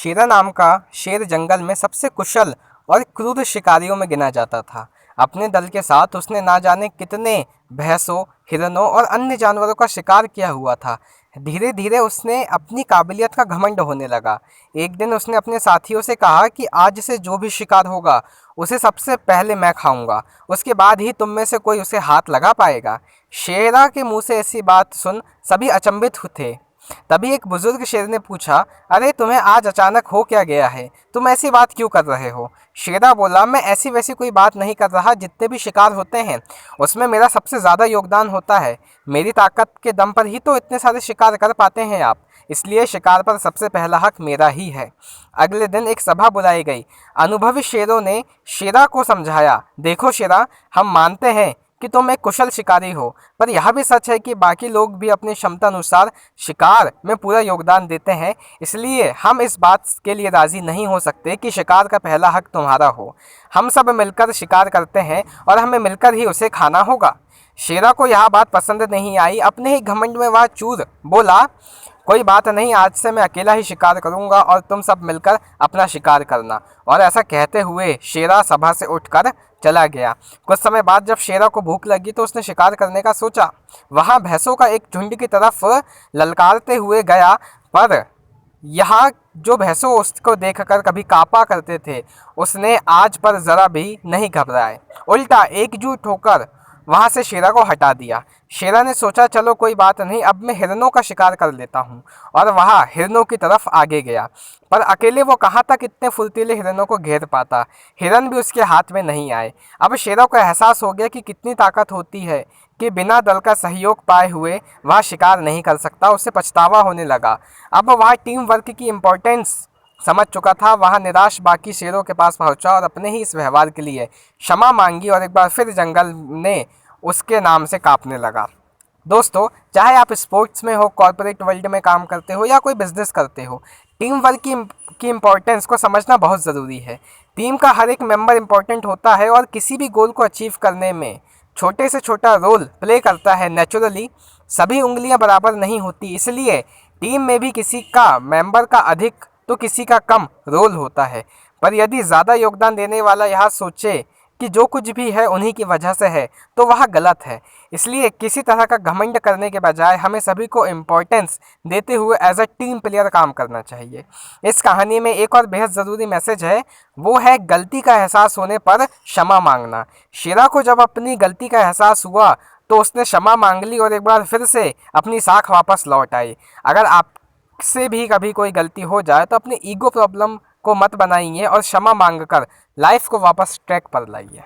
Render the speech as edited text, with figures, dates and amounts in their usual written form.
शेरा नाम का शेर जंगल में सबसे कुशल और क्रूर शिकारियों में गिना जाता था। अपने दल के साथ उसने ना जाने कितने भैंसों, हिरणों और अन्य जानवरों का शिकार किया हुआ था। धीरे धीरे उसने अपनी काबिलियत का घमंड होने लगा। एक दिन उसने अपने साथियों से कहा कि आज से जो भी शिकार होगा उसे सबसे पहले मैं खाऊंगा, उसके बाद ही तुम में से कोई उसे हाथ लगा पाएगा। शेरा के मुंह से ऐसी बात सुन सभी अचंभित थे। तभी एक बुजुर्ग शेर ने पूछा, अरे तुम्हें आज अचानक हो क्या गया है? तुम ऐसी बात क्यों कर रहे हो? शेरा बोला, मैं ऐसी वैसी कोई बात नहीं कर रहा। जितने भी शिकार होते हैं उसमें मेरा सबसे ज़्यादा योगदान होता है। मेरी ताकत के दम पर ही तो इतने सारे शिकार कर पाते हैं आप, इसलिए शिकार पर सबसे पहला हक मेरा ही है। अगले दिन एक सभा बुलाई गई। अनुभवी शेरों ने शेरा को समझाया, देखो शेरा, हम मानते हैं कि तुम एक कुशल शिकारी हो, पर यह भी सच है कि बाकी लोग भी अपनी क्षमता अनुसार शिकार में पूरा योगदान देते हैं। इसलिए हम इस बात के लिए राज़ी नहीं हो सकते कि शिकार का पहला हक तुम्हारा हो। हम सब मिलकर शिकार करते हैं और हमें मिलकर ही उसे खाना होगा। शेरा को यह बात पसंद नहीं आई। अपने ही घमंड में वह चूर बोला, कोई बात नहीं, आज से मैं अकेला ही शिकार करूंगा और तुम सब मिलकर अपना शिकार करना। और ऐसा कहते हुए शेरा सभा से उठकर चला गया। कुछ समय बाद जब शेरा को भूख लगी तो उसने शिकार करने का सोचा। वहाँ भैंसों का एक झुंड की तरफ ललकारते हुए गया, पर यहाँ जो भैंसों उसको देखकर कभी काँपा करते थे, उसने आज पर ज़रा भी नहीं घबराए, उल्टा एकजुट होकर वहाँ से शेरा को हटा दिया। शेरा ने सोचा, चलो कोई बात नहीं, अब मैं हिरणों का शिकार कर लेता हूँ, और वहाँ हिरणों की तरफ आगे गया। पर अकेले वो कहाँ तक इतने फुर्तीले हिरणों को घेर पाता। हिरन भी उसके हाथ में नहीं आए। अब शेरा को एहसास हो गया कि कितनी ताकत होती है कि बिना दल का सहयोग पाए हुए वह शिकार नहीं कर सकता। उसे पछतावा होने लगा। अब वह टीम वर्क की इम्पोर्टेंस समझ चुका था। वह निराश बाकी शेरों के पास पहुंचा और अपने ही इस व्यवहार के लिए क्षमा मांगी, और एक बार फिर जंगल ने उसके नाम से कांपने लगा। दोस्तों, चाहे आप स्पोर्ट्स में हो, कॉर्पोरेट वर्ल्ड में काम करते हो या कोई बिजनेस करते हो, टीम वर्क की इम्पोर्टेंस को समझना बहुत ज़रूरी है। टीम का हर एक मेंबर इम्पोर्टेंट होता है और किसी भी गोल को अचीव करने में छोटे से छोटा रोल प्ले करता है। नेचुरली सभी उंगलियां बराबर नहीं होती, इसलिए टीम में भी किसी का मेंबर का अधिक तो किसी का कम रोल होता है। पर यदि ज़्यादा योगदान देने वाला यह सोचे कि जो कुछ भी है उन्हीं की वजह से है, तो वह गलत है। इसलिए किसी तरह का घमंड करने के बजाय हमें सभी को इम्पोर्टेंस देते हुए एज अ टीम प्लेयर काम करना चाहिए। इस कहानी में एक और बेहद ज़रूरी मैसेज है, वो है गलती का एहसास होने पर क्षमा मांगना। शेरा को जब अपनी गलती का एहसास हुआ तो उसने क्षमा मांग ली और एक बार फिर से अपनी साख वापस लौट आई। अगर आपसे भी कभी कोई गलती हो जाए तो अपनी ईगो प्रॉब्लम को मत बनाइए और क्षमा मांगकर लाइफ को वापस ट्रैक पर लाइए।